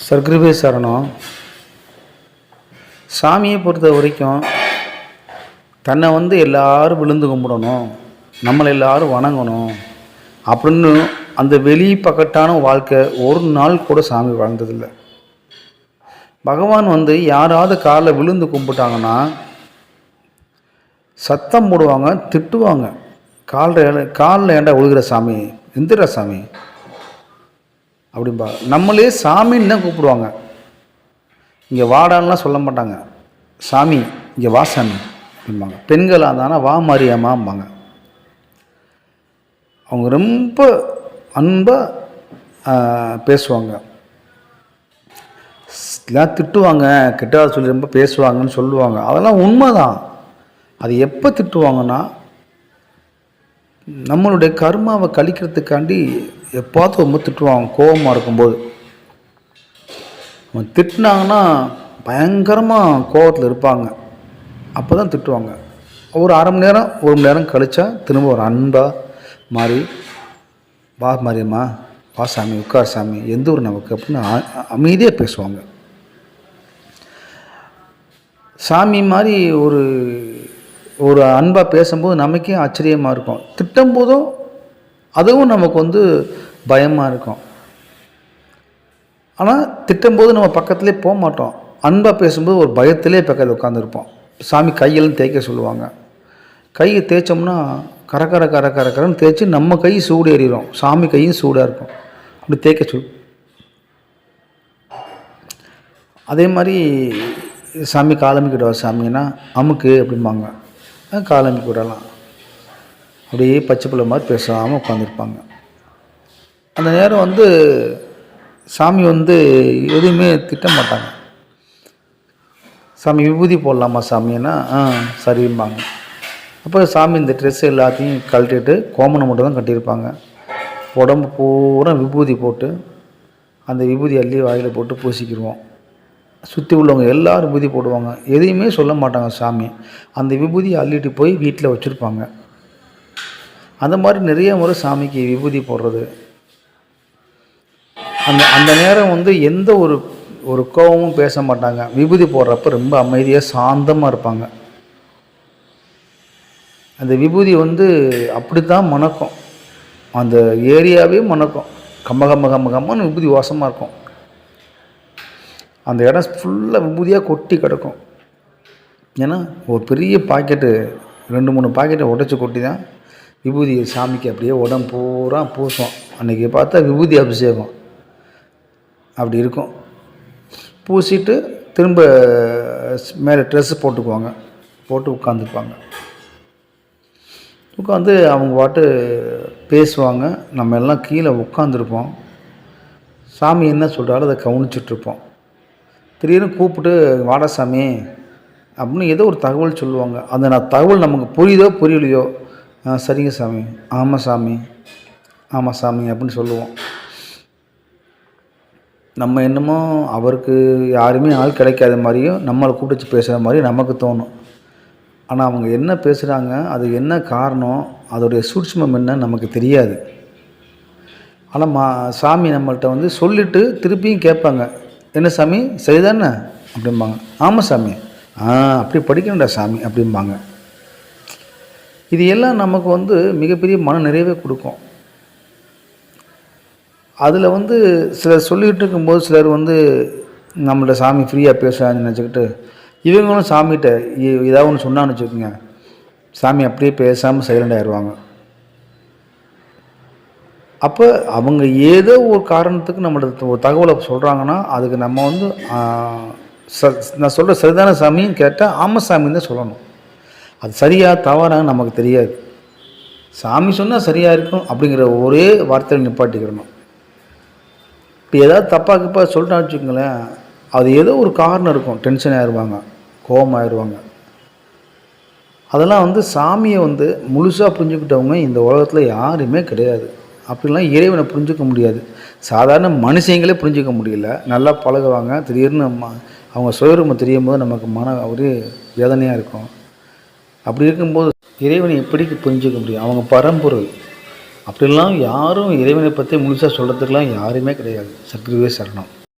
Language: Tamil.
சர்க்குருவே சரணம். சாமியை பொறுத்த வரைக்கும் தன்னை எல்லாரும் விழுந்து கும்பிடணும், நம்மளை எல்லாரும் வணங்கணும் அப்படின்னு அந்த வெளி பக்கட்டான வாழ்க்கை ஒரு நாள் கூட சாமி வாழ்ந்ததில்லை. பகவான் யாராவது காலில் விழுந்து கும்பிட்டாங்கன்னா சத்தம் போடுவாங்க, திட்டுவாங்க. காலில் ஏண்டா விழுகிற சாமி, எந்திர சாமி அப்படின்பா. நம்மளே சாமின்னு தான் கூப்பிடுவாங்க. இங்கே வாடான்லாம் சொல்ல மாட்டாங்க, சாமி இங்கே வா சாமி அப்படிம்பாங்க. பெண்களாக இருந்தாங்கன்னா வா மாரியாமாம்பாங்க. அவங்க ரொம்ப அன்பாக பேசுவாங்க, எல்லாம் திட்டுவாங்க, கிட்டாத சொல்லி ரொம்ப பேசுவாங்கன்னு சொல்லுவாங்க. அதெல்லாம் உண்மைதான். அது எப்போ திட்டுவாங்கன்னா நம்மளுடைய கர்மாவை கழிக்கிறதுக்காண்டி எப்போதும் ரொம்ப திட்டுவாங்க. கோபமாக இருக்கும்போது திட்டினாங்கன்னா பயங்கரமாக கோபத்தில் இருப்பாங்க, அப்போ தான் திட்டுவாங்க. ஒரு அரை மணி நேரம் ஒரு மணி நேரம் கழிச்சா திரும்ப ஒரு அன்பாக மாறி வா மாரியம்மா, வா சாமி, உட்கார் சாமி, எந்த ஊர் நமக்கு அப்படின்னு அமைதியாக பேசுவாங்க. சாமி மாதிரி ஒரு ஒரு அன்பாக பேசும்போது நமக்கே ஆச்சரியமாக இருக்கும். திட்டும் போதும் அதுவும் நமக்கு பயமாக இருக்கும். ஆனால் திட்டும்போது நம்ம பக்கத்துலேயே போக மாட்டோம். அன்பாக பேசும்போது ஒரு பயத்திலே பக்கத்தில் உட்காந்துருப்போம். சாமி கையெல்லாம் தேய்க்க சொல்லுவாங்க. கையை தேய்ச்சோம்னா கரன்னு தேய்ச்சி நம்ம கை சூடு ஏறிடும், சாமி கையும் சூடாக இருக்கும். அப்படி தேய்க்க அதே மாதிரி சாமி காலமிக்கிடுவா சாமின்னா அமுக்கு அப்படிம்பாங்க. காலமிக்கு விடலாம். அப்படியே பச்சை பிள்ளை மாதிரி பேசாமல் உட்காந்துருப்பாங்க. அந்த நேரம் சாமி எதுவுமே திட்ட மாட்டாங்க. சாமி விபூதி போடலாமா சாமின்னா சரிம்பாங்க. அப்போ சாமி இந்த ட்ரெஸ் எல்லாத்தையும் கழட்டிட்டு கோமணம் மட்டும் தான் கட்டியிருப்பாங்க. உடம்பு பூரா விபூதி போட்டு அந்த விபூதி அள்ளி வாயில் போட்டு பூசிக்கிடுவோம். சுற்றி உள்ளவங்க எல்லோரும் விபூதி போடுவாங்க, எதையுமே சொல்ல மாட்டாங்க சாமி. அந்த விபூதியை அள்ளிட்டு போய் வீட்டில் வச்சுருப்பாங்க. அந்த மாதிரி நிறைய முறை சாமிக்கு விபூதி போடுறது. அந்த நேரம் எந்த ஒரு கோபமும் பேச மாட்டாங்க. விபூதி போடுறப்ப ரொம்ப அமைதியாக சாந்தமாக இருப்பாங்க. அந்த விபூதி அப்படி தான் மணக்கும், அந்த ஏரியாவே மணக்கும். கம்மன்னு விபூதி வாசமாக இருக்கும். அந்த இடம் ஃபுல்லாக விபூதியாக கொட்டி கிடக்கும். ஏன்னா ஒரு பெரிய பாக்கெட்டு 2-3 பாக்கெட்டை உடைச்சி கொட்டி தான் விபூதி சாமிக்கு அப்படியே உடம்பு பூரா பூசும். அன்றைக்கி பார்த்தா விபூதி அபிஷேகம் அப்படி இருக்கும். பூசிட்டு திரும்ப மேலே ட்ரெஸ்ஸு போட்டுக்குவாங்க, போட்டு உட்காந்துருப்பாங்க. உட்காந்து அவங்க பாட்டு பேசுவாங்க. நம்ம எல்லாம் கீழே உட்காந்துருப்போம். சாமி என்ன சொல்கிறாரோ அதை கவனிச்சிட்ருப்போம். திடீர்னு கூப்பிட்டு வாடா சாமி அப்படின்னு ஏதோ ஒரு தகவல் சொல்லுவாங்க. அந்த தகவல் நமக்கு புரியுதோ புரியலையோ, சரிங்க சாமி, ஆமாம் சாமி, ஆமாம் சாமி அப்படின்னு சொல்லுவோம். நம்ம என்னமோ அவருக்கு யாருமே ஆள் கிடைக்காத மாதிரியும் நம்மளை கூப்பிட்டு பேசுகிற மாதிரி நமக்கு தோணும். ஆனால் அவங்க என்ன பேசுகிறாங்க, அது என்ன காரணம், அதோடைய சூட்சுமம் என்ன நமக்கு தெரியாது. ஆனால் சாமி நம்மள்கிட்ட சொல்லிவிட்டு திருப்பியும் கேட்பாங்க, என்ன சாமி சரிதானே அப்படிம்பாங்க. ஆமாம் சாமி, அப்படி படிக்கணும்டா சாமி அப்படிம்பாங்க. இது எல்லாம் நமக்கு மிகப்பெரிய மன நிறைவே கொடுக்கும். அதில் சிலர் சொல்லிகிட்டு இருக்கும்போது சிலர் நம்மள்ட்ட சாமி ஃப்ரீயாக பேசுகிறாங்கன்னு நினச்சிக்கிட்டு இவங்களும் சாமிகிட்ட ஏதாவது ஒன்று சொன்னான்னு வச்சுக்கோங்க, சாமி அப்படியே பேசாமல் சைலண்ட் ஆயிடுவாங்க. அப்போ அவங்க ஏதோ ஒரு காரணத்துக்கு நம்மளுக்கு ஒரு தகவலை சொல்கிறாங்கன்னா அதுக்கு நம்ம நான் சொல்கிற சரிதான சாமின்னு கேட்டால் ஆமாம் சாமின்னு தான் சொல்லணும். அது சரியாக தவறான்னு நமக்கு தெரியாது. சாமி சொன்னால் சரியாக இருக்கும் அப்படிங்கிற ஒரே வார்த்தையில் நிப்பாட்டிக்கிறணும். இப்போ ஏதாவது தப்பாக சொல்லிட்டான்னு வச்சுக்கோங்களேன், அது ஏதோ ஒரு காரணம் இருக்கும், டென்ஷன் ஆயிடுவாங்க, கோபமாயிடுவாங்க. அதெல்லாம் சாமியை முழுசாக புரிஞ்சுக்கிட்டவங்க இந்த உலகத்தில் யாருமே கிடையாது. அப்படிலாம் இறைவனை புரிஞ்சிக்க முடியாது. சாதாரண மனுஷங்களே புரிஞ்சிக்க முடியல. நல்லா பழகுவாங்க, திடீர்னு அவங்க சுயரூபம் தெரியும் போது நமக்கு ஒரே வேதனையாக இருக்கும். அப்படி இருக்கும்போது இறைவனை எப்படிக்கு புரிஞ்சிக்க முடியும்? அவங்க பரம்பொருள். அப்படிலாம் யாரும் இறைவனை பற்றி முழுசாக சொல்கிறதுக்கெலாம் யாருமே கிடையாது. சர்க்குருவே சரணம்.